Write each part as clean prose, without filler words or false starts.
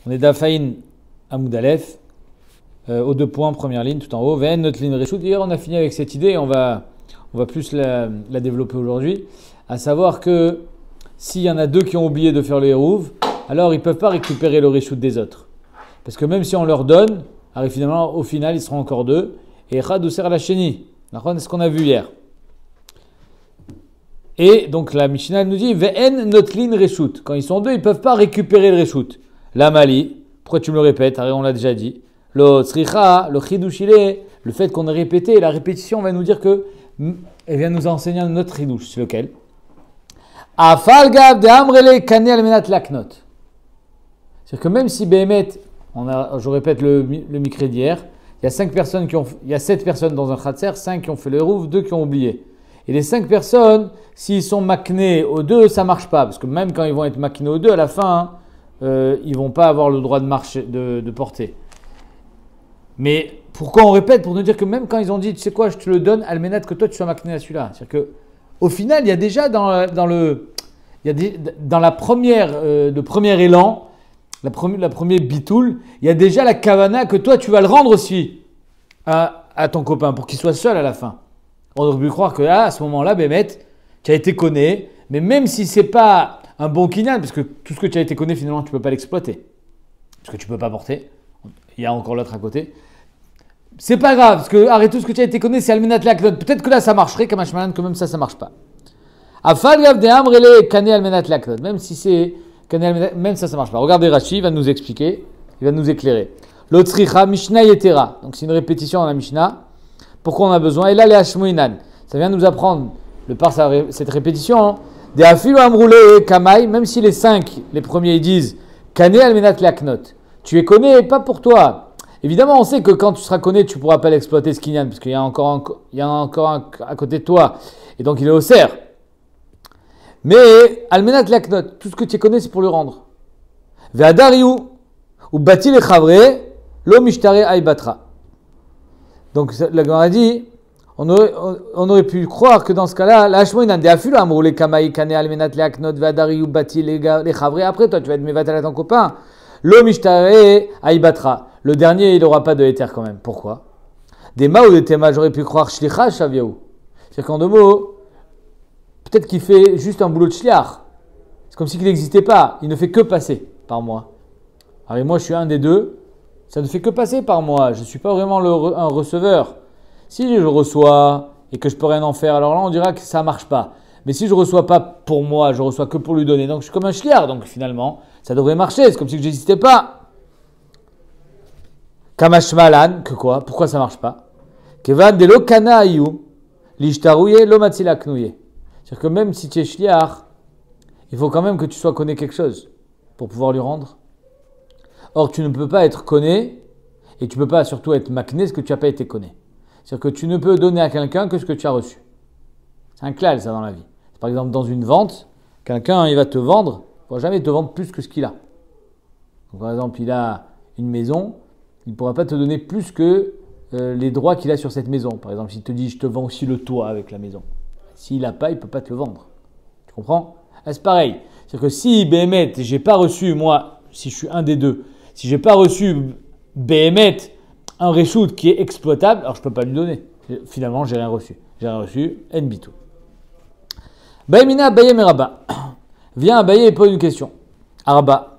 On est d'Afaïn à Moudalef, aux 2 points, première ligne, tout en haut. Ven, notre ligne Réchout. Hier, on a fini avec cette idée et on va plus la développer aujourd'hui. À savoir que s'il y en a 2 qui ont oublié de faire le Hérouv, alors ils ne peuvent pas récupérer le Réchout des autres. Parce que même si on leur donne, finalement, au final, ils seront encore 2. Et Echad ou Ser la Chéni. C'est ce qu'on a vu hier. Et donc la Mishnah nous dit Ve'en notlin reshut. Quand ils sont 2, ils ne peuvent pas récupérer le reshut. La mali, pourquoi tu me le répètes? On l'a déjà dit. Le tzricha, le chidushile, le fait qu'on ait répété, la répétition va nous dire que elle vient nous enseigner un autre chidush. C'est lequel? Afalgav de amrele kane almenat laknot. C'est-à-dire que même si Behemet, je répète le micré d'hier, il y a 7 personnes dans un khatser, 5 qui ont fait le hérouv, 2 qui ont oublié. Et les 5 personnes, s'ils sont maknés aux 2, ça ne marche pas. Parce que même quand ils vont être maknés aux 2, à la fin, ils ne vont pas avoir le droit de marcher, de porter. Mais pourquoi on répète? Pour nous dire que même quand ils ont dit, tu sais quoi, je te le donne, almenat que toi tu sois makné à celui-là. C'est-à-dire qu'au final, il y a déjà dans la première, le premier élan, la première bitoul, il y a déjà la kavana que toi tu vas le rendre aussi à ton copain pour qu'il soit seul à la fin. On aurait pu croire que à ce moment-là, Bémet, tu as été conné, mais même si ce n'est pas un bon kinyan, parce que tout ce que tu as été conné, finalement, tu ne peux pas l'exploiter. Parce que tu ne peux pas porter. Il y a encore l'autre à côté. C'est pas grave, parce que arrête tout ce que tu as été conné, c'est almenat laknot. Peut-être que là, ça marcherait, comme un que même ça ne marche pas. Afal de amrele kane almenat laknot. Même si c'est kane almenat, même ça ne marche pas. Regardez Rashi, il va nous expliquer, il va nous éclairer. L'otzricha mishnah yetera. Donc c'est une répétition dans la Mishnah. Pourquoi on a besoin? Et là, les hashmoinan. Ça vient nous apprendre, par cette répétition, des afilu amroulé kamai, même si les 5, les premiers, ils disent kane almenat laknot. Tu es conné, pas pour toi. Évidemment, on sait que quand tu seras conné, tu ne pourras pas l'exploiter ce kinyan, parce qu'il y en a encore un à côté de toi. Et donc, il est au cerf. Mais almenat laknot, tout ce que tu es conné, c'est pour le rendre. Ve'adariu, ou bati le chavre, lo mishtare aibatra. Donc, la Gemara dit, on aurait pu croire que dans ce cas-là, la hashmoinan de afilu amroulé kamai kane almenat laknot ve'adariu bati le chavre. Après, toi, tu vas être mevatel à ton copain. Lo mishtare aibatra. Le dernier, il n'aura pas de éther quand même. Pourquoi? Des ma ou des tema, j'aurais pu croire shlicha shaviaou. C'est-à-dire qu'en 2 mots, peut-être qu'il fait juste un boulot de shliach. C'est comme s'il n'existait pas. Il ne fait que passer par moi. Alors moi, je suis un des 2. Ça ne fait que passer par moi. Je ne suis pas vraiment un receveur. Si je reçois et que je peux rien en faire, alors là, on dira que ça ne marche pas. Mais si je ne reçois pas pour moi, je reçois que pour lui donner. Donc, je suis comme un shliach. Donc, finalement, ça devrait marcher. C'est comme si je n'existais pas. Kamashmalan, que quoi? Pourquoi ça ne marche pas? Kevan de lo kana ayu, lishtarouye lo matzila knouye. C'est-à-dire que même si tu es shliach, il faut quand même que tu sois conné quelque chose pour pouvoir lui rendre. Or, tu ne peux pas être conné et tu ne peux pas surtout être makné ce que tu n'as pas été conné. C'est-à-dire que tu ne peux donner à quelqu'un que ce que tu as reçu. C'est un klal, ça, dans la vie. Par exemple, dans une vente, quelqu'un, il va te vendre, il ne pourra jamais te vendre plus que ce qu'il a. Donc, par exemple, il a une maison, il ne pourra pas te donner plus que les droits qu'il a sur cette maison. Par exemple, s'il te dit, je te vends aussi le toit avec la maison. S'il n'a pas, il ne peut pas te le vendre. Tu comprends? C'est pareil. C'est-à-dire que si Béhémet, je n'ai pas reçu, moi, si je suis un des 2, si je n'ai pas reçu Béhémet, un reshoot qui est exploitable, alors je ne peux pas lui donner. Finalement, je n'ai rien reçu. J'ai rien reçu, Nbitou. Baïmina Abaye Meraba. Viens Abaye et pose une question. Araba.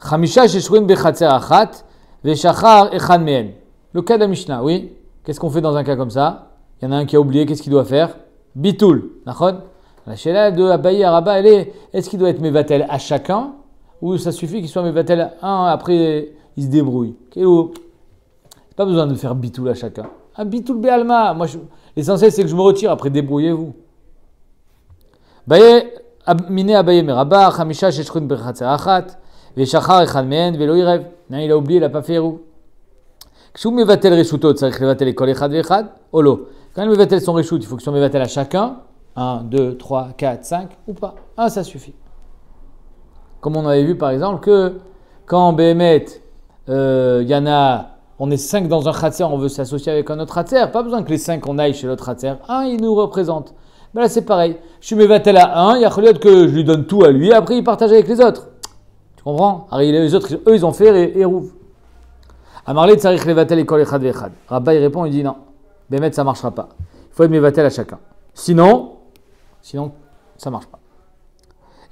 Chamisha sheshruin bechatzer achat, veshachar echan mehen. Le cas de la Mishnah, oui. Qu'est-ce qu'on fait dans un cas comme ça? Il y en a un qui a oublié, qu'est-ce qu'il doit faire? Bitoul. Nachon. La shéla de Abaye Araba, elle est, est-ce qu'il doit être mevatel à chacun, ou ça suffit qu'il soit mevatel à un, après il se débrouille? Pas besoin de faire bitoul à chacun. Un bitoul béalma. Moi, l'essentiel, c'est que je me retire. Après, débrouillez-vous. Baye, miné abaye meraba, chamisha sheshchun berchatzer achat, veshachar echan mehen, velo irev. Il a oublié, il n'a pas fait roux. Kshu mevatel reshutot, tzarich levatel ekol echad vechad, olo. Quand il mevatel son reshout, il faut que soit mevatel à chacun. 1, 2, 3, 4, 5, ou pas. Un, ça suffit. Comme on avait vu, par exemple, que quand en Béhémet, il y en a... On est 5 dans un khatser, on veut s'associer avec un autre khatser. Pas besoin que les 5 on aille chez l'autre khatser. Un, il nous représente. Ben là, c'est pareil. Je suis mevatel à un, il y a que je lui donne tout à lui, après il partage avec les autres. Tu comprends? Alors, les autres, eux, ils ont fait Eruv. Amarle tsarich levatel ekol echad ve'echad. Rabba, il répond, il dit non. Bémet, ça ne marchera pas. Il faut être mevatel à chacun. Sinon, ça ne marche pas.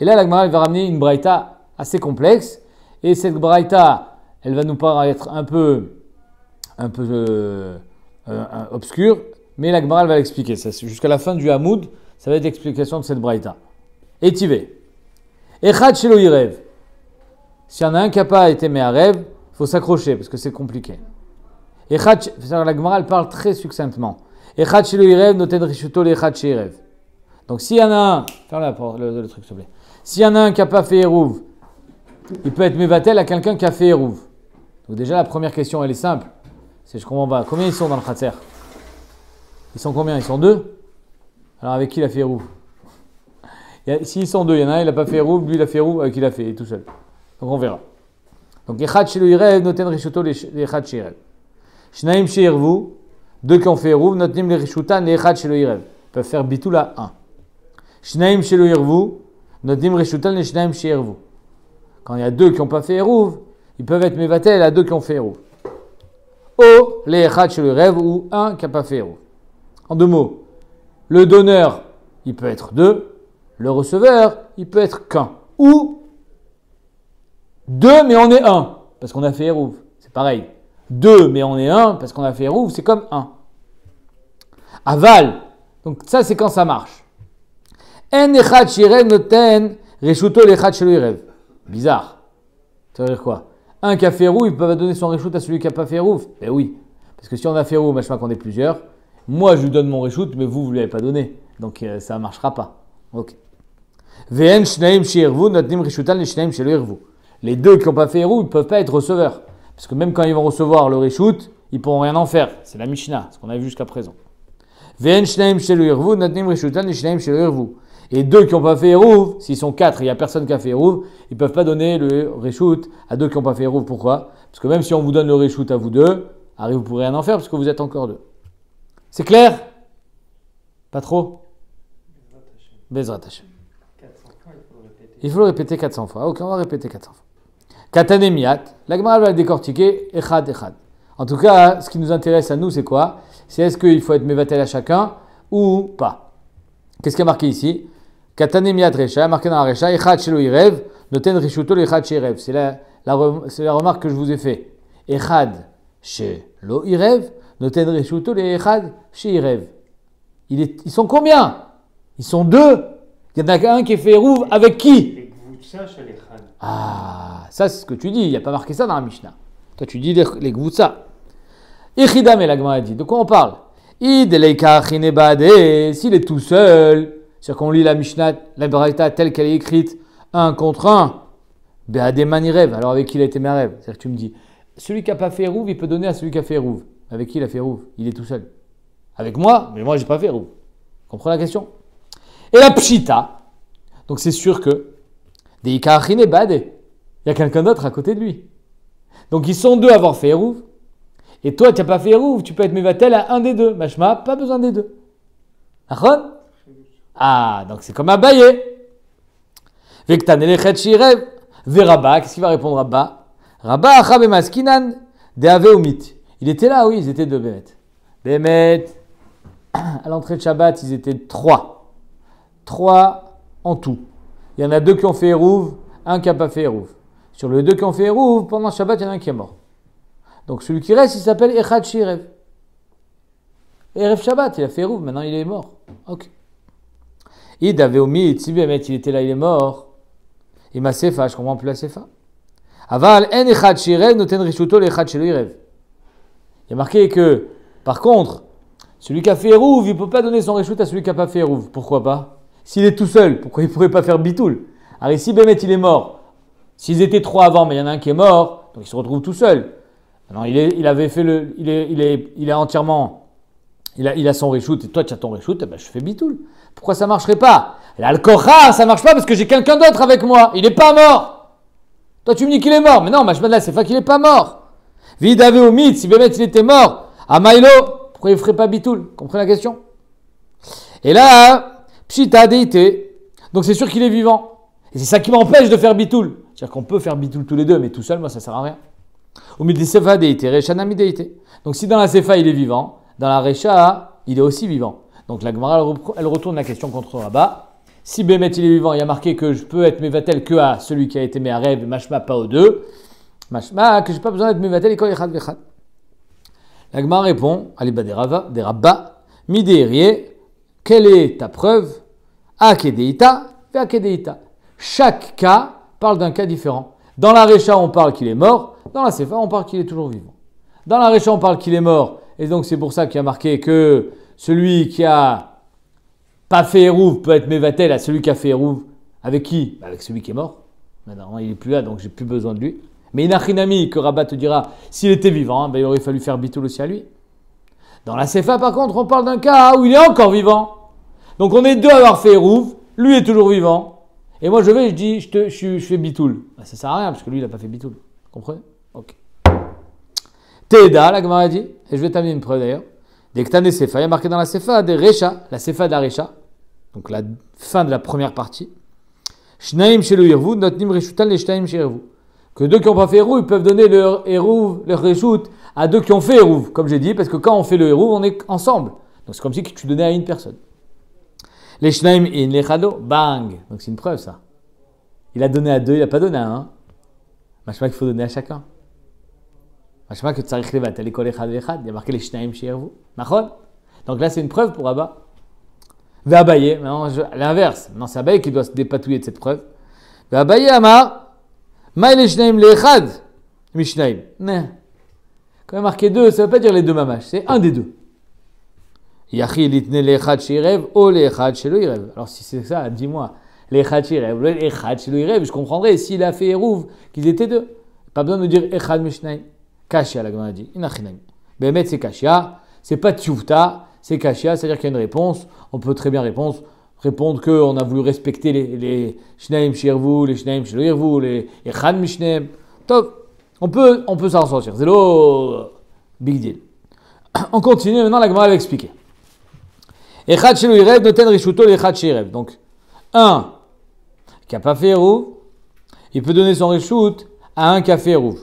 Et là, la Gemara, elle va ramener une braïta assez complexe. Et cette braïta, elle va nous paraître un peu obscure. Mais la Gemara, elle va l'expliquer. Jusqu'à la fin du Hamoud, ça va être l'explication de cette braïta. Et Tivé. Echad shelo yirev. S'il y en a un qui n'a pas été mis à rêve, il faut s'accrocher parce que c'est compliqué. Echad, la Gemara, elle parle très succinctement. Echad shelo yirev noten rishuto l'echad sheyirev. Donc s'il y en a un, ferme le truc s'il te plaît. S'il y en a un qui n'a pas fait Eruv, il peut être mevatel à quelqu'un qui a fait Eruv. Donc déjà la première question elle est simple. C'est je comprends pas. Combien ils sont dans le Khatser? Ils sont combien? Ils sont deux? Alors avec qui il a fait Eruv? S'ils sont deux, il y en a un, il n'a pas fait Eruv, lui il a fait Eruv, avec qui il a fait, il est tout seul. Donc on verra. Donc Echad shelo yirev noten rishuto l'echad sheyirev. Shnaim sheyirvu, deux qui ont fait Eruv, notenim le rishutan l'echad shelo yirev. Ils peuvent faire bitul à 1. Shnaim shelo yirvu, notenim rishutan l'shnaim sheyirvu. Quand il y a deux qui n'ont pas fait Eruv, ils peuvent être mevatel à deux qui ont fait Eruv. O l'echad shelo yirev ou un qui n'a pas fait Eruv. En deux mots, le donneur, il peut être deux. Le receveur, il peut être qu'un. Ou deux, mais on est un, parce qu'on a fait Eruv. C'est pareil. Deux, mais on est un, parce qu'on a fait Eruv, c'est comme un. Aval. Donc ça, c'est quand ça marche. En echad shirev noten reshuto l'echad shelo yirev. Bizarre. Ça veut dire quoi? Un qui a fait Eruv, il peut donner son reshut à celui qui n'a pas fait Eruv. Ben oui. Parce que si on a fait Eruv, machin qu'on est plusieurs, moi je lui donne mon reshut, mais vous ne l'avez pas donné. Donc ça ne marchera pas. Ok. V'en shnaim sheyirvu notnim reshutan l'shnaim shelo yirvu. Les deux qui n'ont pas fait Eruv, ils ne peuvent pas être receveurs. Parce que même quand ils vont recevoir le reshut, ils ne pourront rien en faire. C'est la Mishnah, ce qu'on a vu jusqu'à présent. V'en shnaim shelo yirvu notnim reshutan l'shnaim shelo yirvu. Et deux qui n'ont pas fait Eruv, s'ils sont quatre et il n'y a personne qui a fait Eruv, ils ne peuvent pas donner le reshut à deux qui n'ont pas fait Eruv. Pourquoi? Parce que même si on vous donne le reshut à vous deux, vous ne pourrez rien en faire parce que vous êtes encore deux. C'est clair? Pas trop? Bezrat Hashem. Il faut le répéter 400 fois. Ok, on va répéter 400 fois. Katanemiat, la Gemara va le décortiquer, echad, echad. En tout cas, ce qui nous intéresse à nous, c'est quoi? C'est est-ce qu'il faut être mevatel à chacun ou pas? Qu'est-ce qui est marqué ici? Katanemiat recha, marqué dans la recha, echad shelo yirev, noten rishuto l'echad sheyirev. C'est la remarque que je vous ai fait. Echad shelo yirev, noten rishuto l'echad sheyirev. Ils sont combien? Ils sont deux. Il y en a un qui est fait Eruv avec qui? Ah, ça c'est ce que tu dis. Il n'y a pas marqué ça dans la Mishnah. Toi tu dis les Gvutsa. Ichidam et la Gemara dit. De quoi on parle? S'il est tout seul, c'est-à-dire qu'on lit la Mishnah, la Braïta telle qu'elle est écrite, un contre un, Be'adé manirev, alors avec qui il a été marev? C'est-à-dire que tu me dis, celui qui n'a pas fait Eruv, il peut donner à celui qui a fait Eruv. Avec qui il a fait Eruv? Il est tout seul. Avec moi, mais moi j'ai pas fait Eruv. Comprends la question? Et la pshita, donc c'est sûr que des ikachine badé, il y a quelqu'un d'autre à côté de lui. Donc ils sont deux à avoir fait Eruv. Et toi, tu n'as pas fait Eruv, tu peux être mevatel à un des deux. Mashma, pas besoin des deux. Achon? Ah, donc c'est comme Abaye. Vektan elechet shirev. Verabba, qu'est-ce qu'il va répondre Rabba? Rabba achabe maskinan de ave umit. Il était là, oui, ils étaient deux Bémet. Bémet, à l'entrée de Shabbat, ils étaient trois. Trois en tout. Il y en a deux qui ont fait Eruv, un qui n'a pas fait Eruv. Sur les deux qui ont fait Eruv, pendant Shabbat, il y en a un qui est mort. Donc celui qui reste, il s'appelle Echad Shirev. Erev Shabbat, il a fait Eruv, maintenant il est mort. Ok. Id avait omis, si Bémet, il était là, il est mort. Il m'a sefa, je comprends plus la sefa. Aval en Echad Shirev, noten rishuto l'Echad Shelo Yirev. Il y a marqué que, par contre, celui qui a fait Eruv, il ne peut pas donner son reshut à celui qui n'a pas fait Eruv. Pourquoi pas? S'il est tout seul, pourquoi il ne pourrait pas faire Bitoul? Alors ici, Bémet, il est mort. S'ils étaient trois avant, mais il y en a un qui est mort, donc il se retrouve tout seul. Alors il avait fait il a entièrement, il a son reshoot, et toi tu as ton reshoot, ben je fais bitoul. Pourquoi ça marcherait pas? Là le kocha, ça marche pas parce que j'ai quelqu'un d'autre avec moi, il est pas mort. Toi tu me dis qu'il est mort, mais non, là c'est pas qu'il est pas mort. Vidave au mythe, si Bémet il était mort, à Maïlo, pourquoi il ferait pas bitoul? Comprenez la question? Et là, pshita deité, donc c'est sûr qu'il est vivant. Et c'est ça qui m'empêche de faire bitoul. C'est-à-dire qu'on peut faire bitoul tous les deux, mais tout seul, moi, ça sert à rien. Ou midi sefa deité, recha nami deité. Donc si dans la sefa il est vivant, dans la recha il est aussi vivant. Donc la Gemara elle retourne la question contre Rabat. Si Bémet il est vivant, il y a marqué que je peux être mevatel que à celui qui a été me'arev, mashma pas aux deux. Mashma que j'ai pas besoin d'être mevatel et kol echad vechad. La Gemara répond, Aliba des Rabba, midérie, quelle est ta preuve? Akedeita, ve akedeita. Chaque cas parle d'un cas différent. Dans la recha on parle qu'il est mort, dans la sefa on parle qu'il est toujours vivant. Dans la recha on parle qu'il est mort, et donc c'est pour ça qu'il y a marqué que celui qui a pas fait Hérouv peut être Mevatel à celui qui a fait Hérouv. Avec qui? Avec celui qui est mort. Maintenant, il n'est plus là, donc j'ai plus besoin de lui. Mais Inachinami, que Rabat te dira, s'il était vivant, il aurait fallu faire Bitoul aussi à lui. Dans la Sefa, par contre, on parle d'un cas où il est encore vivant. Donc on est deux à avoir fait Hérouv, lui est toujours vivant. Et moi je vais, je dis, je fais Bitoul. Ça sert à rien, parce que lui, il n'a pas fait Bitoul. Vous comprenez? Ok. Teda, la Gemara dit, et je vais t'amener une preuve d'ailleurs. Dès que tu as des Sefa, il y a marqué dans la Sefa des Recha, la Sefa de la Recha, donc la fin de la première partie. Shnaim shelo irvu, notnim reshutan le shnaim shirvu. Que deux qui n'ont pas fait Hérouv, ils peuvent donner leur Hérouv, leur Reshut à deux qui ont fait Hérouv, comme j'ai dit, parce que quand on fait le Hérouv, on est ensemble. Donc c'est comme si tu donnais à une personne. Les shnaim in lechado, bang. Donc c'est une preuve ça. Il a donné à deux, il n'a pas donné à un. Machma qu'il faut donner à chacun. Machma que tsarich levatel kol echad vechad, il y a marqué les shnaim shirvu. Donc là, c'est une preuve pour Abba. Va Abaye, maintenant, l'inverse. Non, c'est Abaye qui doit se dépatouiller de cette preuve. Va Abaye Amar, Maï les shnaim le'echad, mishnaim. Quand il y a marqué deux, ça ne veut pas dire les deux mamash, c'est un des deux. Yachi litne le'echad shirev, o le'echad shelo irev. Alors si c'est ça, dis-moi, le'echad shirev, le'echad shelo irev, je comprendrais s'il a fait Hérouv qu'ils étaient deux. Pas besoin de nous dire echad mishnaim. Kashia, la Gemara dit. Inachinam. Bémet, c'est Kashia. C'est pas Tchoufta, c'est Kashia, c'est-à-dire qu'il y a une réponse. On peut très bien répondre qu'on a voulu respecter les Shnaim Shirvu, les Shnaim Shirvu, les Echad Mishnem. Top. On peut s'en sortir. C'est le big deal. On continue. Maintenant, la Gemara va expliquer. Echad Shelu Irev, noten Rishuto, l'Echad Shirev. Donc, un qui n'a pas fait Hérouv, il peut donner son Rishut à un qui a fait Hérouv.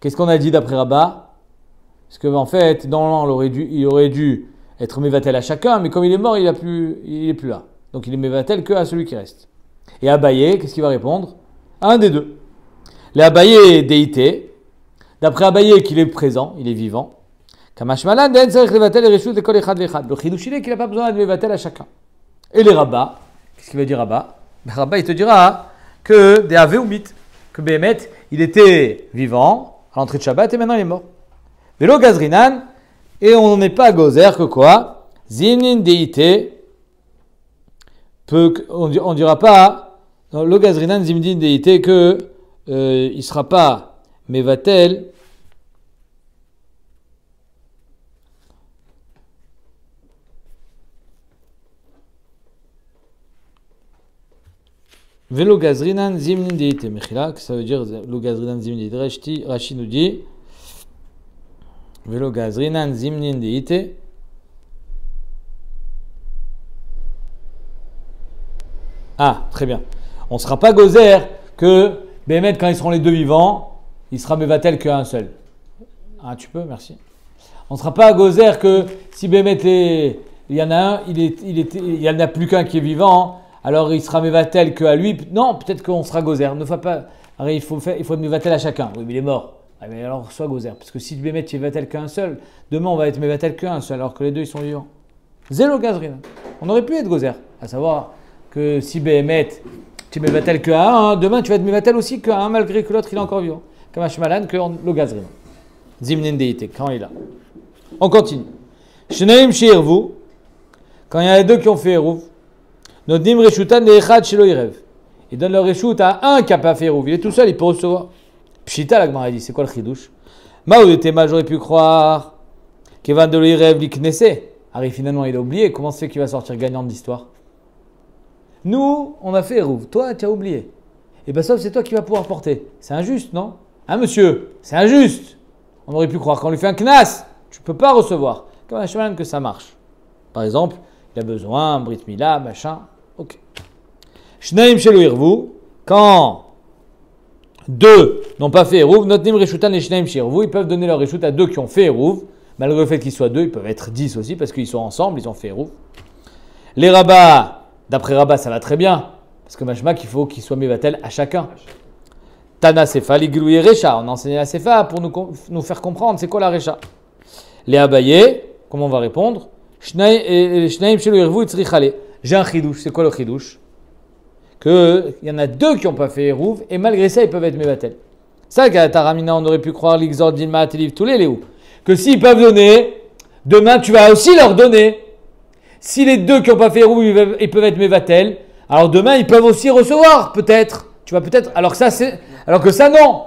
Qu'est-ce qu'on a dit d'après Rabat? Parce qu'en fait, dans l'an, il aurait dû être Mevatel à chacun, mais comme il est mort, il est plus là. Donc il est Mevatel que à celui qui reste. Et Abaye, qu'est-ce qu'il va répondre? Un des deux. Les Abaye est déité. D'après Abaye, qu'il est présent, il est vivant. Kamashmalan, Den Sarich Levatel et Reshut Ekol Echad Vechad. Le Chidouch, il est qu'il n'a pas besoin de Mevatel à chacun. Et les Rabbah, qu'est-ce qu'il va dire Rabbah? Rabbah, il te dira que des Ave ou Mit, que Béhémet, il était vivant à l'entrée de Shabbat et maintenant il est mort. Vélo Gazrinan, et on n'est pas à Gozer que quoi? Zimnin déité, on dira pas, le Gazrinan Zimnin déité que il sera pas Mevatel. Vélo Gazrinan Zimnin déité, Mechila, que ça veut dire le Gazrinan Zimnin déité. Rashi nous dit. Vélo Gazrinan Zimnin déité. Ah, très bien. On ne sera pas gozer que Béhémet, quand ils seront les deux vivants, il sera Mevatel qu'un seul. Ah, tu peux, merci. On ne sera pas gozer que si Béhémet il y en a un, il n'y en a plus qu'un qui est vivant, alors il sera Mevatel qu'à lui. Non, peut-être qu'on sera gozer. Ne faut pas. Alors, il faut être Mevatel à chacun. Oui, mais il est mort. Ah, mais alors, soit gozer. Parce que si Béhémet est Mevatel qu'un seul, demain on va être Mevatel qu'un seul, alors que les deux ils sont vivants. Zélo Gazrinan. On aurait pu être gozer. À savoir que si Béhémet, tu es Mevatel qu'à un, demain tu vas être Mevatel aussi qu'à un, malgré que l'autre il est encore vivant. Comme Hashmalan, que le Gazrinan. Zimnin Deité, quand il est là. On continue. Shnaim Shirvu, quand il y a les deux qui ont fait Hérouv, Nodnim Reshutan Le'echad Shelo Irev. Il donne le Reshut à un qui n'a pas fait Hérouv. Il est tout seul, il peut recevoir. Pshita, la Gemara dit, c'est quoi le chidouche? Maoudetema, j'aurais pu croire qu'Evan de l'Irev l'Iknesse. Harry, finalement, il a oublié. Comment se fait qu'il va sortir gagnant de l'histoire? Nous, on a fait Hérouv. Toi, tu as oublié. Et bien, sauf c'est toi qui vas pouvoir porter. C'est injuste, non? Hein, monsieur? C'est injuste. On aurait pu croire qu'on lui fait un knas. Tu ne peux pas recevoir. Comme un chemin que ça marche. Par exemple, il a besoin, Brit Mila, machin. Ok. Shnaim Shelo Irvu. Quand deux n'ont pas fait Hérouv, Notnim Reshutan et Shnaim Shirvu, ils peuvent donner leur Reshut à deux qui ont fait Hérouv, malgré le fait qu'ils soient deux, ils peuvent être 10 aussi, parce qu'ils sont ensemble, ils ont fait Hérouv. Les Rabas, d'après Rabas, ça va très bien, parce que Mashma, qu'il faut qu'ils soient Mevatel à chacun. Tana Sefa, l'Iglouye Recha, on a enseigné la Sefa pour nous faire comprendre c'est quoi la Recha. Les Abaye, comment on va répondre? Shnaim Shelo Irvu Itzrichale. J'ai un chidouche, c'est quoi le chidouche? Qu'il y en a deux qui n'ont pas fait Hérouv, et malgré ça, ils peuvent être Mevatel. Ça, qu'à Taramina, on aurait pu croire l'Ixor, Dilma, Teliv, tous les Léou. Que s'ils peuvent donner, demain, tu vas aussi leur donner. Si les deux qui n'ont pas fait Hérouv, ils peuvent être Mevatel, alors demain, ils peuvent aussi recevoir, peut-être. Tu vas peut-être. Alors que ça, non.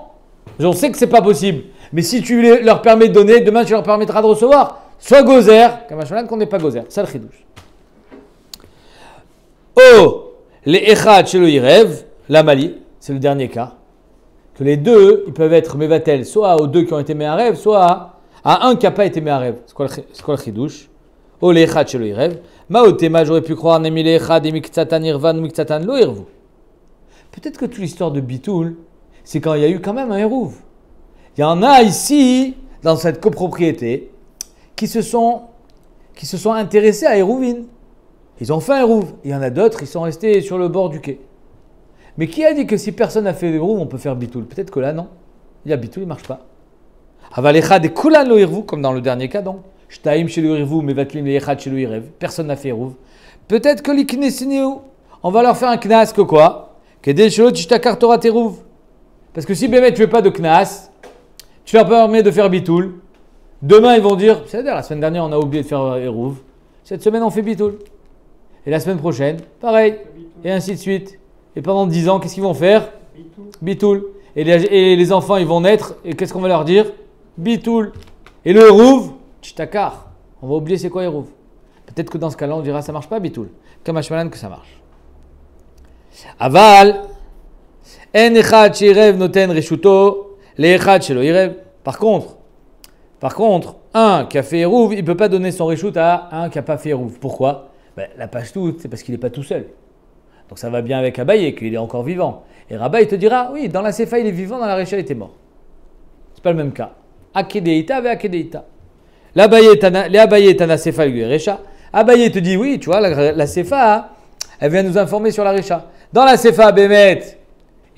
On sait que c'est pas possible. Mais si tu leur permets de donner, demain, tu leur permettras de recevoir. Soit Gozer, Kamashmalan, qu'on n'est pas Gozer. Ça, le chidouche. Oh! Les Echad chez le Irev, la Mali, c'est le dernier cas. Que les deux, ils peuvent être Mevatel, soit aux deux qui ont été Meharev, soit à un qui n'a pas été Meharev. C'est quoi le chidouche? Oh, les Echad chez le Irev. Maotema, j'aurais pu croire, Nemi les Echad et Miktsatan Irvan, Miktsatan lo Irvu. Peut-être que toute l'histoire de Bitoul, c'est quand il y a eu quand même un Hérouv. Il y en a ici, dans cette copropriété, qui se sont intéressés à Hérouvine. Ils ont fait un Hérouv. Il y en a d'autres, ils sont restés sur le bord du quai. Mais qui a dit que si personne n'a fait Hérouv, on peut faire Bitoul? Peut-être que là, non. Il y a Bitoul, il ne marche pas. Avalechad et Kulan lo Irvu, comme dans le dernier cas, donc. Shtaim chez le Irvu, mais Vatlim le Echad chez le Irev. Personne n'a fait Hérouv. Peut-être que l'Iknesiniou, on va leur faire un Knas que quoi? Kedel Shelot Ishtakar Torah Terouv. Parce que si Bémet, tu ne fais pas de Knas, tu leur permets de faire Bitoul. Demain, ils vont dire, c'est-à-dire la semaine dernière, on a oublié de faire Hérouv. Cette semaine, on fait Bitoul. Et la semaine prochaine, pareil. Et ainsi de suite. Et pendant 10 ans, qu'est-ce qu'ils vont faire? Bitoul. Et les enfants, ils vont naître. Et qu'est-ce qu'on va leur dire? Bitoul. Et le Hérouv, Tchtakar. On va oublier c'est quoi Hérouv. Peut-être que dans ce cas-là, on dira ça marche pas, Bitoul. Kamashmalan que ça marche. Aval. En echad shirev noten reshuto. Le echad shelo irev. Par contre, un qui a fait Hérouv, il ne peut pas donner son reshout à un qui n'a pas fait Hérouv. Pourquoi? La page toute, c'est parce qu'il n'est pas tout seul. Donc ça va bien avec Abaye, qu'il est encore vivant. Et Rabat, il te dira, oui, dans la Sefa, il est vivant, dans la Recha, il était mort. C'est pas le même cas. Akedeita avec Akedeita. Les Abaye Tana Sefa, lui, Recha. Abaye te dit, oui, tu vois, la Sefa, elle vient nous informer sur la Recha. Dans la Sefa, Bémet,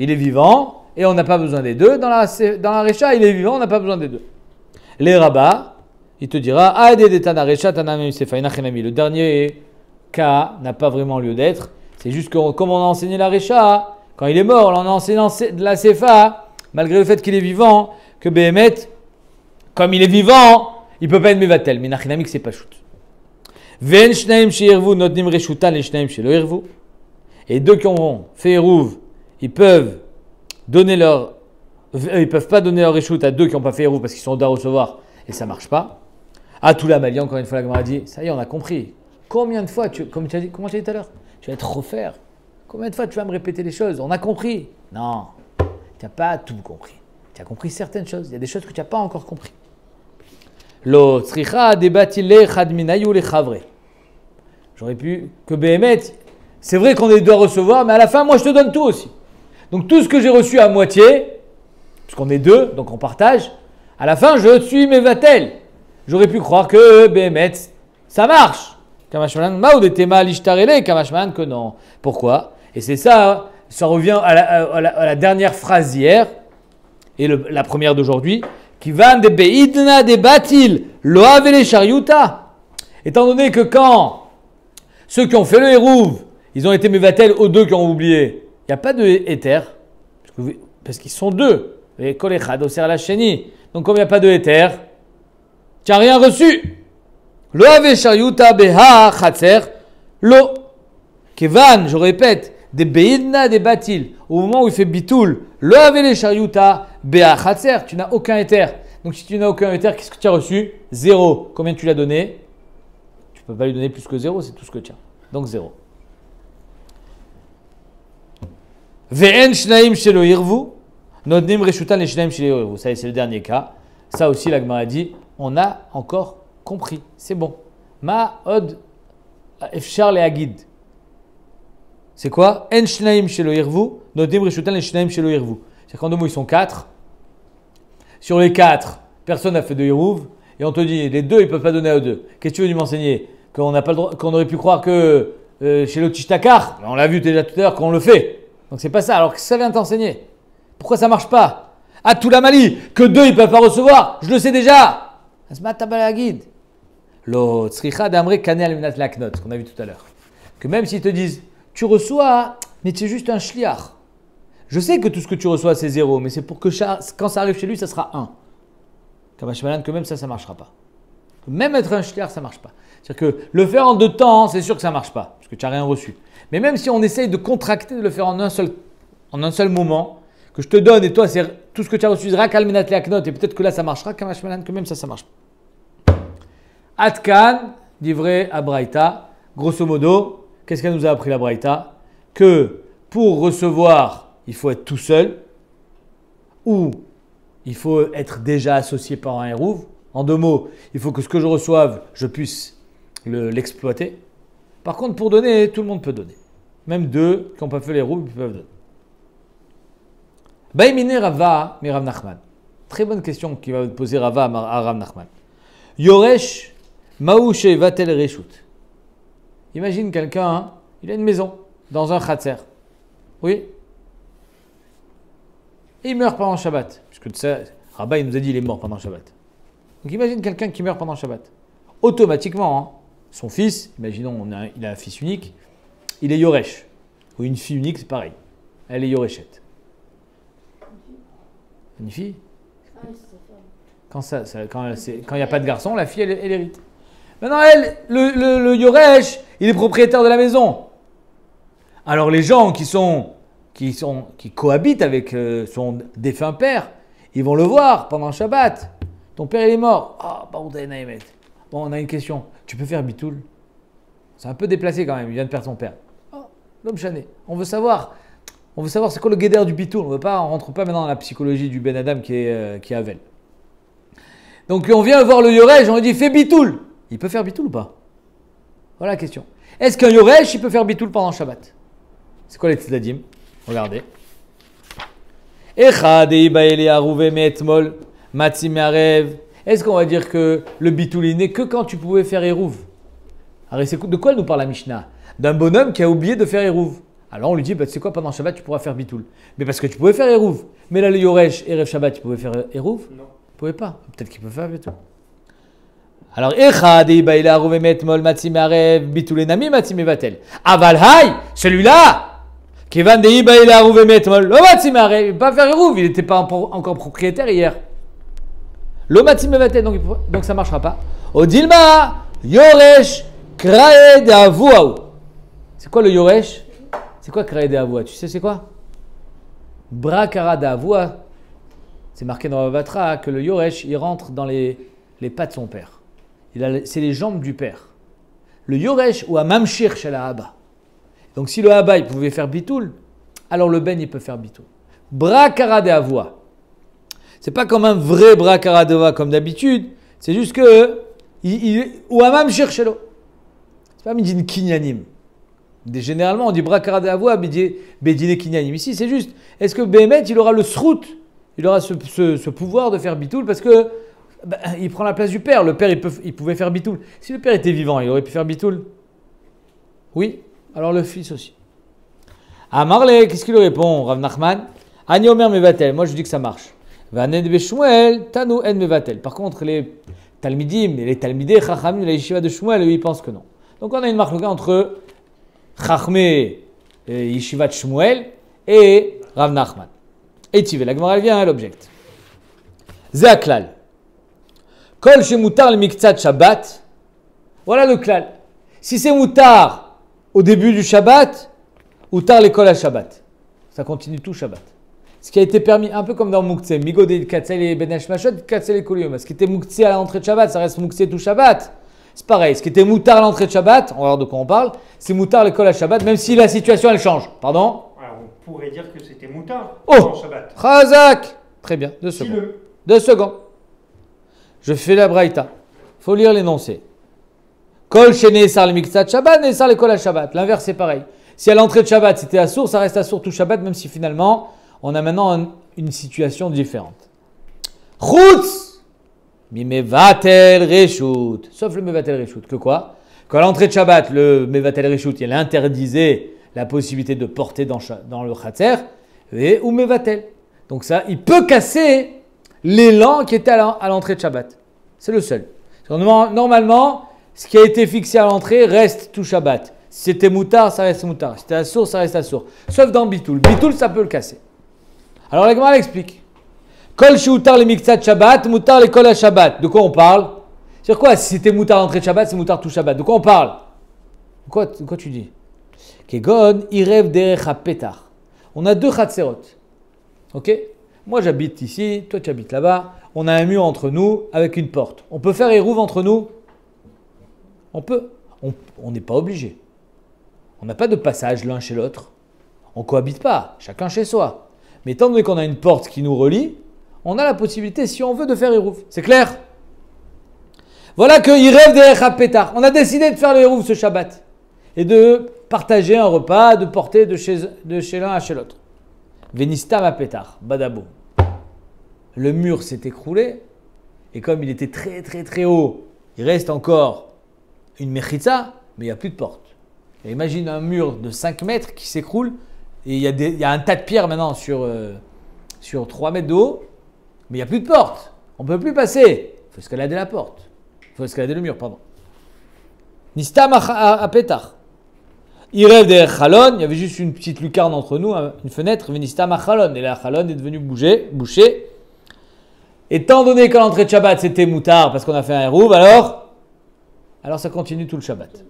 il est vivant, et on n'a pas besoin des deux. Dans la Recha, il est vivant, on n'a pas besoin des deux. Les Rabat, il te dira, Ade Tana Recha, Tana Sefa, le dernier cas n'a pas vraiment lieu d'être. C'est juste que, comme on a enseigné la Recha, quand il est mort, on a enseigné de la Sefa, malgré le fait qu'il est vivant, que Béhémet, comme il est vivant, il ne peut pas être Mevatel. Mais Nachinamik, c'est pas shoot. Ven shnaim sheirvu notnim reshutan les shnaim shelo irvu. Et deux qui ont fait Hérouv, ils peuvent pas donner leur reshout à deux qui n'ont pas fait Hérouv parce qu'ils sont deux à recevoir et ça ne marche pas. À tout la Mali, encore une fois, la Gemara dit, ça y est, on a compris. Combien de fois, comment tu as dit tout à l'heure, tu vas te refaire. Combien de fois tu vas me répéter les choses? On a compris. Non, tu n'as pas tout compris. Tu as compris certaines choses. Il y a des choses que tu n'as pas encore compris. Lo tzricha debatile chadminayu le chavre. J'aurais pu que Béhémet, c'est vrai qu'on est deux à recevoir, mais à la fin, moi je te donne tout aussi. Donc tout ce que j'ai reçu à moitié, puisqu'on est deux, donc on partage, à la fin je suis Mevatel. J'aurais pu croire que Béhémet, ça marche. Kamashmalan, Maoudetema l'ishtarele, Kamashmalan que non. Pourquoi? Et c'est ça, ça revient à la dernière phrase d'hier, et la première d'aujourd'hui, qui va de beidna de batil, loavele shariuta. Étant donné que quand ceux qui ont fait le Hérouv, ils ont été Mevatel aux deux qui ont oublié, il n'y a pas de éther, parce qu'ils sont deux. Et kolechad oser la cheni. Donc comme il n'y a pas de éther, tu n'as rien reçu. Lo ave shariuta beha chatzer lo. Kevan, je répète, des beidna des batil. Au moment où il fait bitoul, lo ave les shariuta beha chatzer. Tu n'as aucun éther. Donc si tu n'as aucun éther, qu'est-ce que tu as reçu? Zéro. Combien tu l'as donné? Tu ne peux pas lui donner plus que zéro, c'est tout ce que tu as. Donc zéro. Ve'en shnaim shelo irvu. Nodnim reshutan les shnaim shelo irvu. Ça, c'est le dernier cas. Ça aussi, la Gemara dit, on a encore compris. C'est bon. Ma od efshar le agid. C'est quoi? En shnaim shelo irvu. Nodnim reshutan les shnaim shelo irvu. C'est qu'en 2 mots, ils sont 4. Sur les 4, personne n'a fait de Hérouv. Et on te dit, les 2, ils ne peuvent pas donner à eux 2. Qu'est-ce que tu veux m'enseigner? Qu'on n'a pas le droit, qu'on aurait pu croire que chez l'Otishtakar, on l'a vu déjà tout à l'heure, qu'on le fait. Donc c'est pas ça. Alors que ça vient t'enseigner. Pourquoi ça marche pas? Ah, tout la Mali, que 2, ils ne peuvent pas recevoir. Je le sais déjà. Asma tabala guide. L'autre, sricha d'amre kane al minat laknot, qu'on a vu tout à l'heure. Que même s'ils te disent, tu reçois, mais tu es juste un shliach. Je sais que tout ce que tu reçois, c'est 0, mais c'est pour que quand ça arrive chez lui, ça sera 1. Que même ça ne marchera pas. Même être un shliach, ça ne marche pas. C'est-à-dire que le faire en 2 temps, c'est sûr que ça ne marche pas, parce que tu n'as rien reçu. Mais même si on essaye de contracter, de le faire en un seul moment, que je te donne, et toi, c'est tout ce que tu as reçu, rak al minat laknot, et peut-être que là, ça marchera, que même ça ne marche pas. Atkan, d'ivré à Braïta, grosso modo, qu'est-ce qu'elle nous a appris la Braïta? Que pour recevoir, il faut être tout seul, ou il faut être déjà associé par un hérouv. En 2 mots, il faut que ce que je reçoive, je puisse l'exploiter. Par contre, pour donner, tout le monde peut donner. Même 2 qui n'ont pas fait les hérouv, ils peuvent donner. Baïmine Rava, mi Rav Nachman. Très bonne question qui va poser Rava à Rav Nachman. Yoresh Maouche Vatel Reshut. Imagine quelqu'un, hein, il a une maison dans un khatser. Oui. Et il meurt pendant Shabbat. Puisque tu sais, Rabat il nous a dit qu'il est mort pendant Shabbat. Donc imagine quelqu'un qui meurt pendant Shabbat. Automatiquement, hein, son fils, imaginons il a un fils unique, il est Yoresh. Ou une fille unique, c'est pareil. Elle est Yoreshette. Une fille? Quand il n'y a pas de garçon, la fille, elle hérite. Maintenant, le Yoresh, il est propriétaire de la maison. Alors les gens qui cohabitent avec son défunt père, ils vont le voir pendant Shabbat. Ton père, il est mort. Ah, bon, on a une question. Tu peux faire bitoul? C'est un peu déplacé quand même, il vient de perdre son père. Oh, l'homme chané. On veut savoir c'est quoi le guédère du bitoul. On ne rentre pas maintenant dans la psychologie du Ben Adam qui est Havel. Donc on vient voir le Yoresh, on lui dit fais bitoul. Il peut faire bitoul ou pas? Voilà la question. Est-ce qu'un Yoresh, il peut faire bitoul pendant Shabbat? C'est quoi les tzedadim? Regardez. Est-ce qu'on va dire que le bitoul n'est que quand tu pouvais faire Hérouv? Alors de quoi nous parle la Mishnah? D'un bonhomme qui a oublié de faire Hérouv. Alors on lui dit, tu sais quoi, pendant Shabbat tu pourras faire bitoul. Mais parce que tu pouvais faire Hérouv. Mais là le Yoresh, Erev Shabbat, tu pouvais faire Hérouv? Non. Tu pouvais pas. Peut-être qu'il peut faire bitoul. Alors, Aval hay, celui-là, Kevan de Iba il a rouvé metmol, le matimare, il ne peut pas faire Hérouv, il n'était pas encore propriétaire hier. Le matimare, donc ça ne marchera pas. Odilma, Yoresh, Krae de Avouaou. C'est quoi le Yoresh? C'est quoi Krae de Avouaou? Tu sais c'est quoi? Brakara de Avouaou. C'est marqué dans la Batra que le Yoresh, il rentre dans les pas de son père. C'est les jambes du père. Le Yoresh ou un Mamshir chez la Haba. Donc si le Haba il pouvait faire bitoul, alors le Ben il peut faire bitoul. Brakara de Avoua. C'est pas comme un vrai Brakara de Avoua comme d'habitude. C'est juste que ou un Mamshir chez l'eau. C'est pas Midin Kinyanim. Généralement on dit Brakara de Avoua, Bedine Kinyanim. Ici c'est juste, est-ce que Behemet il aura le srout? Il aura ce pouvoir de faire bitoul parce que il prend la place du père. Le père, il pouvait faire bitoul. Si le père était vivant, il aurait pu faire bitoul? Oui. Alors le fils aussi. Amarle, qu'est-ce qu'il lui répond, Rav Nachman? Ani Omer Mevatel. Moi, je dis que ça marche. Vaned Beshmuel, Tanu En Mevatel. Par contre, les Talmidim, les Talmidei, Chachamim, les Yeshiva de Shmuel, eux, ils pensent que non. Donc, on a une marque entre Chachmé, Yeshiva de Shmuel et Rav Nachman. Et Tivé, la Gemara vient à l'object. Zeaklal. Kol shemutar le miktsat Shabbat. Voilà le klal. Si c'est moutar au début du Shabbat, ou tar l'école à Shabbat. Ça continue tout Shabbat. Ce qui a été permis, un peu comme dans Moukhtse, Migodé, Katsel et Benesh Mashot, Katsel et Koliyom. Ce qui était Moukhtse à l'entrée de Shabbat, ça reste Moukhtse tout Shabbat. C'est pareil. Ce qui était moutar à l'entrée de Shabbat, on va voir de quoi on parle, c'est moutar l'école à Shabbat, même si la situation elle change. Pardon? Alors on pourrait dire que c'était moutar en Shabbat. Chazak. Très bien, 2 secondes. 2 secondes. Je fais la braïta. Il faut lire l'énoncé. Kol shene sar le miktsat Shabbat, ne sar l'école à Shabbat. L'inverse c'est pareil. Si à l'entrée de Shabbat c'était assour, ça reste assour tout Shabbat, même si finalement on a maintenant une situation différente. Chutz mi mevatel reshut. Sauf le mevatel reshut. Que quoi? Qu'à l'entrée de Shabbat, le mevatel reshut, il interdisait la possibilité de porter dans le chatzer ou mevatel. Donc ça, il peut casser l'élan qui était à l'entrée de Shabbat. C'est le seul. Normalement, ce qui a été fixé à l'entrée reste tout Shabbat. Si c'était moutard, ça reste moutard. Si c'était assour, ça reste assour. Sauf dans Bitoul. Bitoul, ça peut le casser. Alors la Gemara l'explique. Kol sheutar le miktsat Shabbat, moutar le kol à Shabbat. De quoi on parle? C'est quoi? Si c'était moutard l'entrée de Shabbat, c'est moutard tout Shabbat. De quoi on parle? De quoi tu dis? Kegon irev derech hapetar. On a deux chatzerot. Ok? Moi j'habite ici, toi tu habites là-bas. On a un mur entre nous avec une porte. On peut faire érouve entre nous? On peut. On n'est pas obligé. On n'a pas de passage l'un chez l'autre. On ne cohabite pas, chacun chez soi. Mais étant donné qu'on a une porte qui nous relie, on a la possibilité, si on veut, de faire érouve. C'est clair? Voilà que Irev derech hapetar. On a décidé de faire le érouve ce Shabbat. Et de partager un repas, de porter de chez l'un à chez l'autre. Venistam hapetar, badabou. Le mur s'est écroulé. Et comme il était très très très haut, il reste encore une mechitza, mais il n'y a plus de porte. Et imagine un mur de 5 mètres qui s'écroule, et il y a un tas de pierres maintenant sur 3 mètres de haut, mais il n'y a plus de porte. On ne peut plus passer. Il faut escalader la porte. Il faut escalader le mur, pardon. Nistam à pétard. Il rêve des chalon, il y avait juste une petite lucarne entre nous, une fenêtre, Nistam à chalon. Et la chalon est devenue bouchée. Étant donné qu'à l'entrée de Shabbat, c'était moutard parce qu'on a fait un hérouve, alors ça continue tout le Shabbat.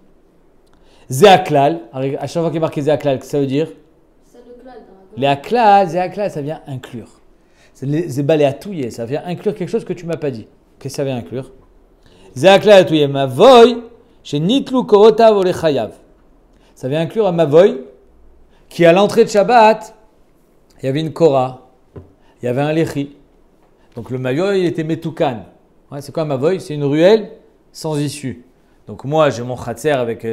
Zéaklal, à chaque fois qu'il est marqué Zéaklal, qu'est-ce que ça veut dire? Les aklal, Zéaklal, ça vient inclure. C'est baléatouillé, ça vient inclure quelque chose que tu ne m'as pas dit. Qu'est-ce que ça vient inclure? Zéaklal atouillé, mavoy, chez Nitlu korotav olechayav. Ça vient inclure un mavoy qui, à l'entrée de Shabbat, il y avait une kora, il y avait un lechi. Donc le mavoy, il était metoukan. Ouais, c'est quoi un mavoy? C'est une ruelle sans issue. Donc moi, j'ai mon khatser avec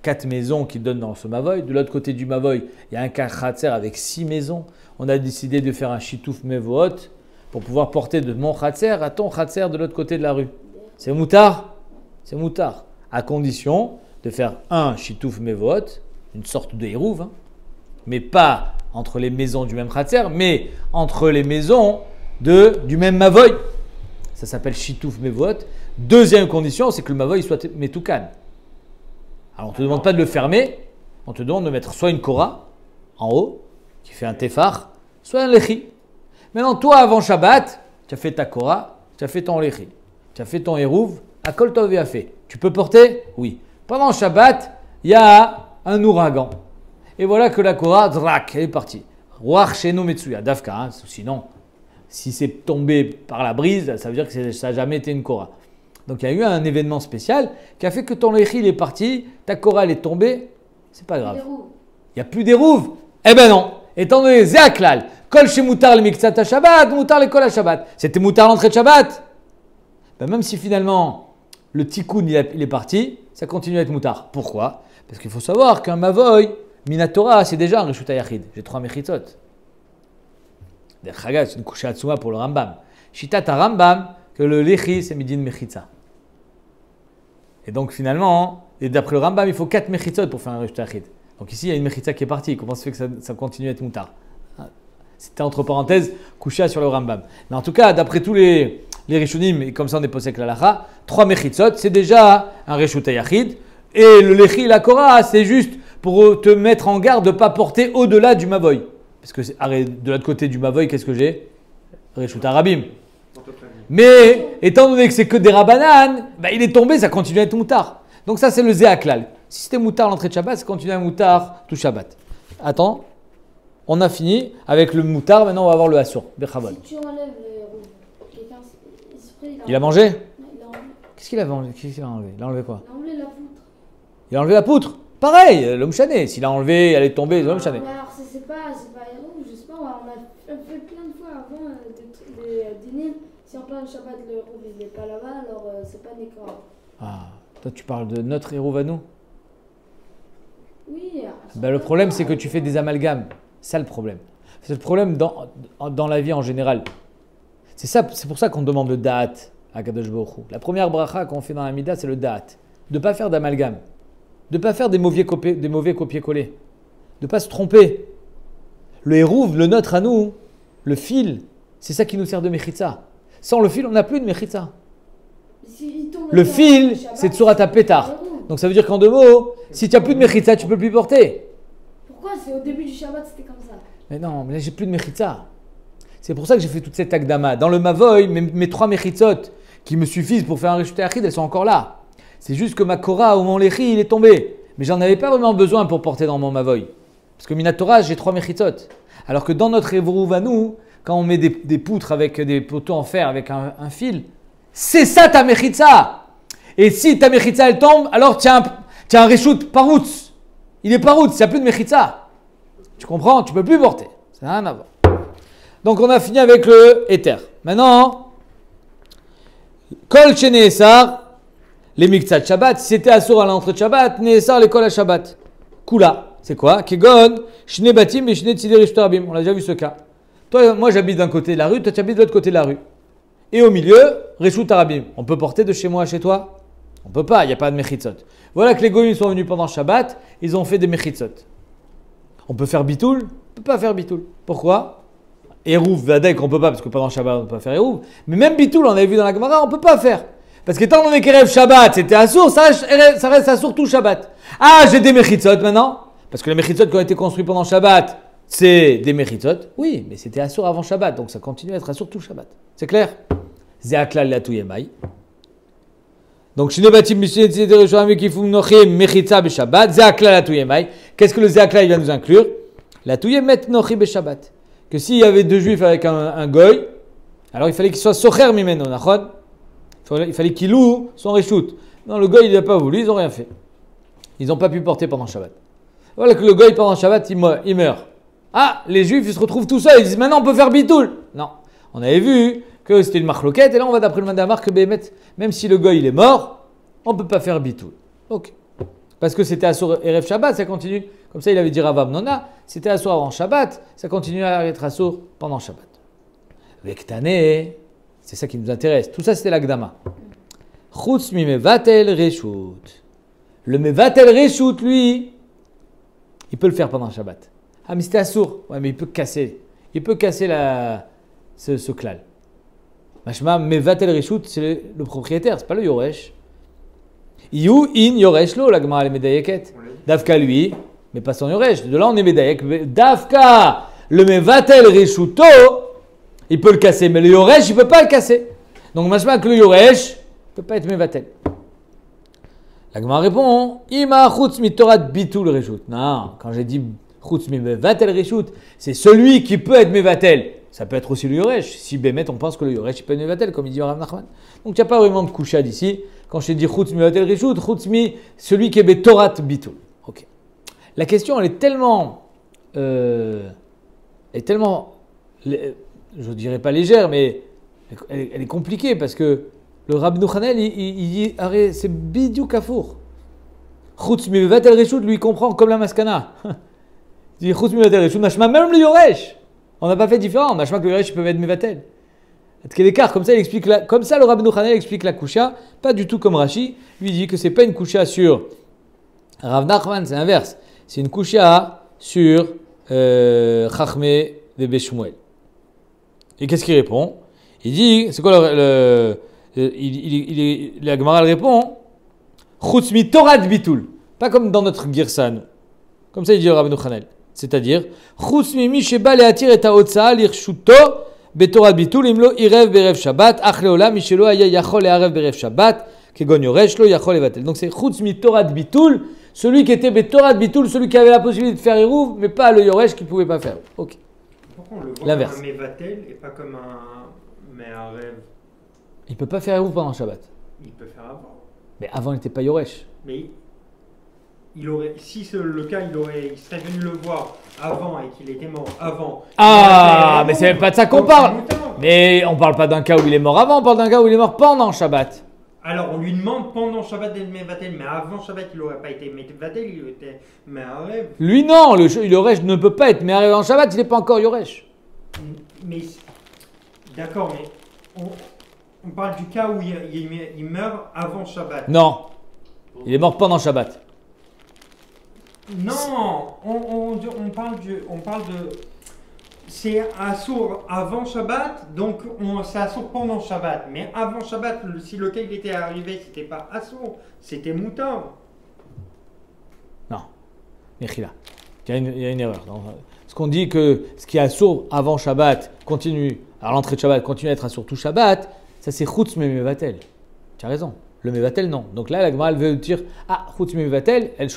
4 maisons qui donnent dans ce mavoy. De l'autre côté du mavoy, il y a un khatser avec 6 maisons. On a décidé de faire un shitouf mevohot pour pouvoir porter de mon khatser à ton khatser de l'autre côté de la rue. C'est moutard? C'est moutard. À condition de faire un shitouf mevohot, une sorte de hérouve, hein, mais pas entre les maisons du même khatser, mais entre les maisons du même mavoy. Ça s'appelle shitouf mevohot. Deuxième condition, c'est que le mavoy soit metoukan. Alors on ne te demande pas de le fermer, on te demande de mettre soit une kora en haut, qui fait un tefar, soit un lechi. Maintenant, toi, avant Shabbat, tu as fait ta kora, tu as fait ton lechi, tu as fait ton hérouve, à kol tov a fait. Tu peux porter? Oui. Pendant Shabbat, il y a un ouragan. Et voilà que la kora, drak, elle est partie. Ruach sheno metsuya, dafka, hein, sinon, si c'est tombé par la brise, ça veut dire que ça n'a jamais été une kora. Donc il y a eu un événement spécial qui a fait que ton lechi est parti, ta kora est tombée, c'est pas grave. Il n'y a plus d'érouve. Eh ben non. Étant donné Zéaklal, kol chez moutar le miktsat Shabbat, moutar le kol à Shabbat. C'était moutar l'entrée de Shabbat. Ben même si finalement le tikkun il est parti, ça continue à être moutar. Pourquoi? Parce qu'il faut savoir qu'un mavoy, minatora, c'est déjà un reshut hayachid. J'ai 3 mechitzot. C'est une couche atsuma pour le Rambam. Shitat Rambam, que le lechi c'est midin mechitza. Et donc finalement, et d'après le Rambam, il faut 4 mechitzot pour faire un reshut hayachid. Donc ici, il y a une mechitza qui est partie. Comment se fait que ça continue à être moutar? C'était entre parenthèses, couché sur le Rambam. Mais en tout cas, d'après tous les rishonim, et comme ça on est posé avec la lacha, 3 mechitzot, c'est déjà un reshut hayachid. Et le lechi, la kora, c'est juste pour te mettre en garde de ne pas porter au-delà du mavoy. Parce que de l'autre côté du mavoy, qu'est-ce que j'ai? Reshut harabim. Mais étant donné que c'est que des rabanan, bah, il est tombé, ça continue à être moutar. Donc ça c'est le zéaklal. Si c'était moutar l'entrée de Shabbat, ça continue à moutar tout Shabbat. Attends, on a fini avec le moutar, maintenant on va voir le assour. Bechavol. Si tu enlèves quelqu'un, il a mangé? Non, il a enlevé. Qu'est-ce qu'il a enlevé? Il a enlevé quoi? Il a enlevé la poutre. Il a enlevé la poutre? Pareil, l'homme chané. S'il a enlevé, elle est tombée, l'homme chané. Mais alors c'est pas héros, je sais pas, on a fait plein de fois avant des dîners. Si en plein Shabbat le héros il n'est pas là-bas, alors c'est pas Nekra. Ah, toi tu parles de notre héros à nous? Oui. Ben, le problème c'est que tu fais des amalgames. C'est ça le problème. C'est le problème dans la vie en général. C'est pour ça qu'on demande le da'at à Kadosh Baruch Hu. La première bracha qu'on fait dans la Mida, c'est le da'at. De ne pas faire d'amalgame. De ne pas faire des mauvais copier-coller. De ne pas se tromper. Le hérouv, le nôtre à nous, le fil, c'est ça qui nous sert de mechitza. Sans le fil, on n'a plus de mechitza. Le fil, c'est Tsurat HaPetach. Donc ça veut dire qu'en 2 mots, si tu n'as plus de mechitza, tu ne peux plus porter. Pourquoi? C'est au début du Shabbat, c'était comme ça. Mais non, mais là, j'ai plus de mechitza. C'est pour ça que j'ai fait toute cette akdama. Dans le Mavoy, mes 3 mechitzot qui me suffisent pour faire un Rishut Achid, elles sont encore là. C'est juste que ma Korah ou mon Lechi, il est tombé. Mais j'en avais pas vraiment besoin pour porter dans mon Mavoy. Parce que Minatora, j'ai 3 mechitzot. Alors que dans notre Evrouv à nous, quand on met des poutres avec des poteaux en fer avec un fil, c'est ça ta mechitza. Et si ta mechitza elle tombe, alors tu as un Rishut Paroutz. Il est Paroutz, il n'y a plus de mechitza. Tu comprends? Tu ne peux plus porter. Ça n'a rien à voir. Donc on a fini avec le éther. Maintenant, Kol Sheneesar, les Miktsat Shabbat, si c'était assour à l'entrée de Shabbat, Neesar les Kol à Shabbat. Kula, c'est quoi? Kegon, Shne Batim et Shne Tzidei Rishut Rabim. On a déjà vu ce cas. Toi, moi j'habite d'un côté de la rue, toi tu habites de l'autre côté de la rue. Et au milieu, Rishut Rabim. On peut porter de chez moi à chez toi? On peut pas, il n'y a pas de mechitzot. Voilà que les goyim sont venus pendant Shabbat, ils ont fait des mechitzot. On peut faire bitoul? On peut pas faire bitoul. Pourquoi? Eruv, Vadek, on peut pas, parce que pendant Shabbat, on peut pas faire Eruv. Mais même Bitoul, on avait vu dans la Gemara, on peut pas faire. Parce qu'étant donné qu'Erev Shabbat, c'était assour, ça reste assour tout Shabbat. Ah, j'ai des mechitzot maintenant. Parce que les mechitzot qui ont été construits pendant Shabbat, c'est des mechitzot. Oui, mais c'était assour avant Shabbat, donc ça continue à être assour tout Shabbat. C'est clair? Zeaklal la Touyemai. Donc, Shinebatim, Mechitza Beshabbat, Zeaklal la Touyemai. Qu'est-ce que le Zeaklal il va nous inclure? La Touyemet Nochi Beshabbat. Que s'il y avait 2 juifs avec un goy, alors il fallait qu'il soit socher mimeno, nachon. Il fallait qu'il loue son reshoot. Non, le goy il n'a pas voulu, ils n'ont rien fait. Ils n'ont pas pu porter pendant Shabbat. Voilà que le goy pendant Shabbat il meurt. Ah, les juifs ils se retrouvent tout seuls, ils disent maintenant on peut faire bitoul. Non, on avait vu que c'était une machloquette et là on va d'après le Mandamar que même si le goy il est mort, on ne peut pas faire bitoul. Ok. Parce que c'était Assour Erev Shabbat, ça continue. Comme ça, il avait dit Rav Nona, c'était Assour avant Shabbat, ça continue à être Assour pendant Shabbat. Vektane, c'est ça qui nous intéresse. Tout ça, c'était l'Agdama. Chutz mi mevatel reshut. Le mevatel reshut, lui, il peut le faire pendant Shabbat. Ah, mais c'était Assour. Ouais, mais il peut casser. Il peut casser ce klal. Mashma, mevatel reshut, c'est le propriétaire, c'est pas le Yoresh. Iou in Yoresh lo, la Gemara le Medayeket. Davka lui, mais pas son Yoresh. De là on est Medayek. Davka, le Mevatel Reshuto, il peut le casser, mais le Yoresh, il ne peut pas le casser. Donc machma que le Yoresh ne peut pas être Mevatel. La Gemara répond, Ima chutz mi Torat bitul Reshut. Non, quand j'ai dit chutz mi Mevatel Reshut, c'est celui qui peut être Mevatel. Ça peut être aussi le Yoresh. Si Bémet, on pense que le Yoresh, il peut être Mevatel, comme il dit Rav Nachman. Donc il n'y a pas vraiment de couchade ici. Quand je t'ai dit chutz mi Mevatel Reshut, chutz mi, celui qui est Betorat bitul. Ok. La question, elle est tellement, je dirais pas légère, mais elle est compliquée parce que le Rabbi Hanel, il dit, c'est bidou kafour. Chutz mi Mevatel Reshut, lui, comprend comme la maskana. Il dit chutz mi Mevatel Reshut, machma même le Yoresh. On n'a pas fait différent. Machma que le Yoresh, il peut être Mevatel. Quel écart, comme ça, il explique comme ça, le Rabbi Hanel explique la kusha, pas du tout comme Rashi. Lui dit que c'est pas une kusha sur Rav Nachman, c'est l'inverse. C'est une kusha sur Chachmé de Beshmuel. Et qu'est-ce qu'il répond? Il dit, c'est quoi la Gemara répond, Chutz mi Torat bitul. Pas comme dans notre Girsan. Comme ça il dit Rabbi Hanel. C'est-à-dire, Chutz mi mi sheba leatir et haotza lirshuto betorat bitul imlo irev berev Shabbat ach leolam mishelo haya yachol learev berev Shabbat kegon yoresh lo yachol levatel. Donc c'est Chutz mi Torat bitul. Celui qui était Betorat Bitoul, celui qui avait la possibilité de faire Eruv, mais pas le Yoresh qui ne pouvait pas faire. Ok. Pourquoi on le voit l'inverse comme un Mevatel et pas comme un rêve? Il ne peut pas faire Eruv pendant Shabbat. Il peut faire avant. Mais avant, il n'était pas Yoresh. Mais il aurait, si c'est le cas, il serait venu le voir avant et qu'il était mort avant. Ah, mais c'est même pas de ça qu'on parle. Mais on ne parle pas d'un cas où il est mort avant, on parle d'un cas où il est mort pendant Shabbat. Alors, on lui demande pendant Shabbat d'être Mevatel, mais avant Shabbat, il n'aurait pas été Mevatel, il était Me'arev. Lui, non, le Yoresh ne peut pas être Me'arev en Shabbat, il n'est pas encore Yoresh. Mais, d'accord, mais on parle du cas où il meurt avant Shabbat. Non, il est mort pendant Shabbat. Non, on parle de... C'est assourd avant Shabbat, donc c'est assourd pendant Shabbat. Mais avant Shabbat, si le cas il était arrivé, c'était pas assourd, c'était moutar. Non, Mechila, il y a une erreur. Ce qu'on dit que ce qui est assourd avant Shabbat continue, à l'entrée de Shabbat, continue à être assourd tout Shabbat, ça c'est Chutz Mevatel. Tu as raison, le Mevatel non. Donc là, la Gemara elle veut dire, Chutz Mevatel, elle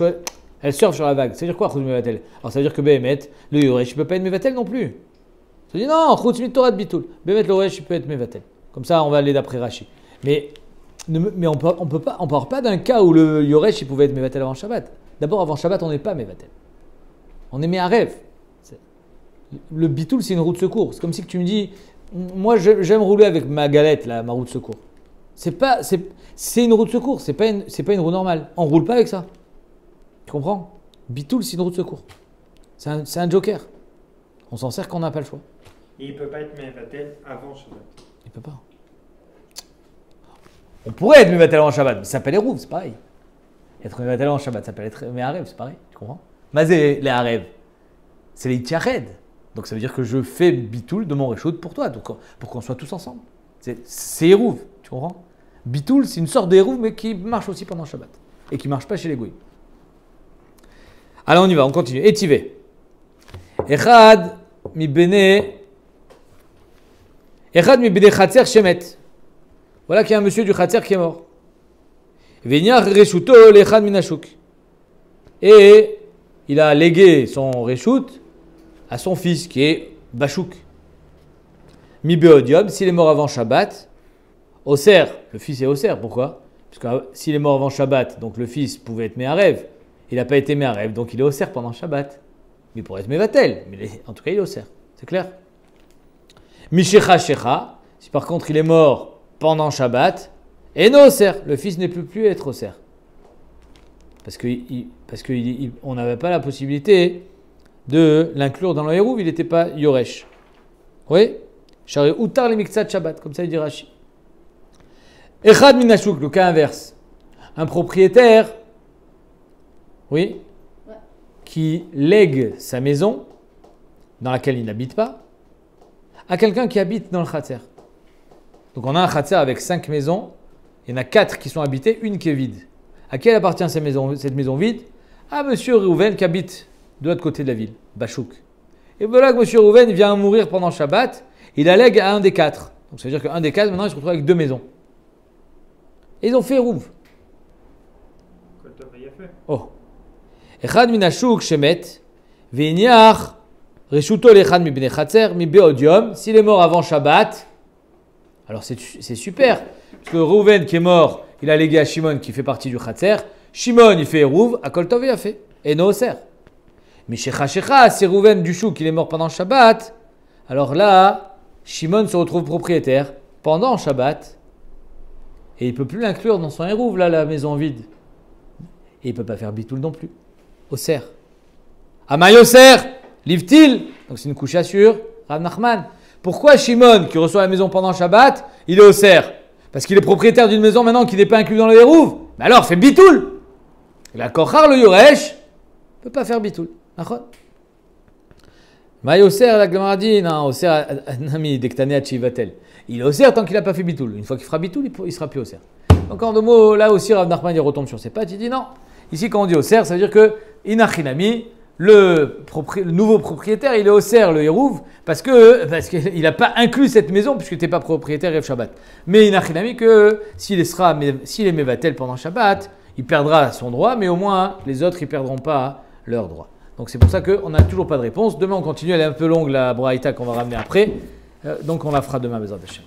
surfe sur la vague. Ça veut dire quoi, Chutz Mevatel? Alors ça veut dire que Behemet, le Yoresh, il ne peut pas être Mevatel non plus. Ça dit non, Chutz Torah de Bitul. Behemet, le Yoresh, il peut être Mevatel. Comme ça, on va aller d'après Rashi. Mais on parle pas d'un cas où le Yoresh, il pouvait être Mevatel avant Shabbat. D'abord, avant Shabbat, on n'est pas Mevatel. On est Me'arev. Le Bitul, c'est une roue de secours. C'est comme si que tu me dis, moi, j'aime rouler avec ma galette, là, ma roue de secours. C'est une roue de secours, c'est pas une roue normale. On roule pas avec ça. Tu comprends? Bitul, c'est une roue de secours. C'est un joker. On s'en sert quand on n'a pas le choix. Et il ne peut pas être Mevatel avant Shabbat. Il peut pas. On pourrait être Mevatel avant Shabbat, mais ça s'appelle les roues, c'est pareil. Être Mevatel avant Shabbat, ça s'appelle être Me'arev, c'est pareil. Tu comprends? Mazé, les Arev, c'est les Tiared. Donc ça veut dire que je fais Bitul de mon Réchout pour toi, donc pour qu'on soit tous ensemble. C'est Hérouv, tu comprends? Bitul, c'est une sorte d'Hérouv, mais qui marche aussi pendant Shabbat. Et qui ne marche pas chez les Goïs. Alors on y va, on continue. Étivé. Echad mi bene Chatzer shemet. Voilà qu'il y a un monsieur du Chatzer qui est mort. Veniach reshuto lechad minashuk. Et il a légué son reshut à son fils qui est Bashuk. Mi beodium, s'il est mort avant Shabbat, Oser, le fils est Oser, pourquoi? Parce que s'il est mort avant Shabbat, donc le fils pouvait être Me'arev. Il n'a pas été Me'arev, donc il est Oser pendant Shabbat. Mais il pourrait être Mevatel, mais en tout cas il est Oser. C'est clair? Mishecha Shecha, si par contre il est mort pendant Shabbat, et non Oser, le fils ne peut plus être Oser. Parce qu'on n'avait pas la possibilité de l'inclure dans le Hérouv, il n'était pas Yoresh. Oui? Shari Utar le Miktsat Shabbat, comme ça il dit Rashi. Echad Minashuk, le cas inverse. Un propriétaire, oui, qui lègue sa maison, dans laquelle il n'habite pas, à quelqu'un qui habite dans le Khatser. Donc on a un Khatser avec 5 maisons, il y en a 4 qui sont habitées, une qui est vide. À qui elle appartient cette maison vide? À monsieur Reuven qui habite de l'autre côté de la ville, Bachouk. Et voilà que monsieur Reuven vient mourir pendant Shabbat, il la lègue à un des 4. Donc ça veut dire qu'un des 4, maintenant il se retrouve avec 2 maisons. Et ils ont fait Rouv. Oh. Echad minashuk shemet, ve'iniach, reshuto lechad mi bnei chatzer, mi beodium. S'il est mort avant Shabbat, alors c'est super. Parce que Reuven qui est mort, il a légué à Shimon qui fait partie du chatzer. Shimon il fait Rouv, à Kol Tov il a fait. Et no oser. Mais shecha, si Reuven du chouk il est mort pendant Shabbat, alors là, Shimon se retrouve propriétaire pendant Shabbat. Et il ne peut plus l'inclure dans son Hérouv, là, la maison vide. Et il ne peut pas faire Bitoul non plus. Oser. Amay Oser, Livtil. Donc c'est une couche sur Rav Nachman. Pourquoi Shimon, qui reçoit la maison pendant Shabbat, il est Oser? Parce qu'il est propriétaire d'une maison maintenant qui n'est pas inclus dans le Hérouv. Mais alors, fait Bitoul. La Kochar, le Yoresh, ne peut pas faire Bitoul. Amay Oser, la Gemara dit, non, Oser, Nami, Dektane Achivatel. Il est Oser tant qu'il n'a pas fait Bitoul. Une fois qu'il fera Bitoul, il sera plus Oser. Donc en deux mots, là aussi, Rav Nachman il retombe sur ses pattes. Il dit non. Ici, quand on dit Oser, ça veut dire que Inachinami, le nouveau propriétaire, il est Oser, le Hérouv, parce qu'il n'a pas inclus cette maison, puisque tu n'es pas propriétaire Ev Shabbat. Mais Inachinami, que s'il est Mevatel pendant Shabbat, il perdra son droit, mais au moins, les autres, ils ne perdront pas leur droit. Donc c'est pour ça qu'on n'a toujours pas de réponse. Demain, on continue. Elle est un peu longue, la Braïta qu'on va ramener après. Donc on la fera demain, Bezrat Hashem.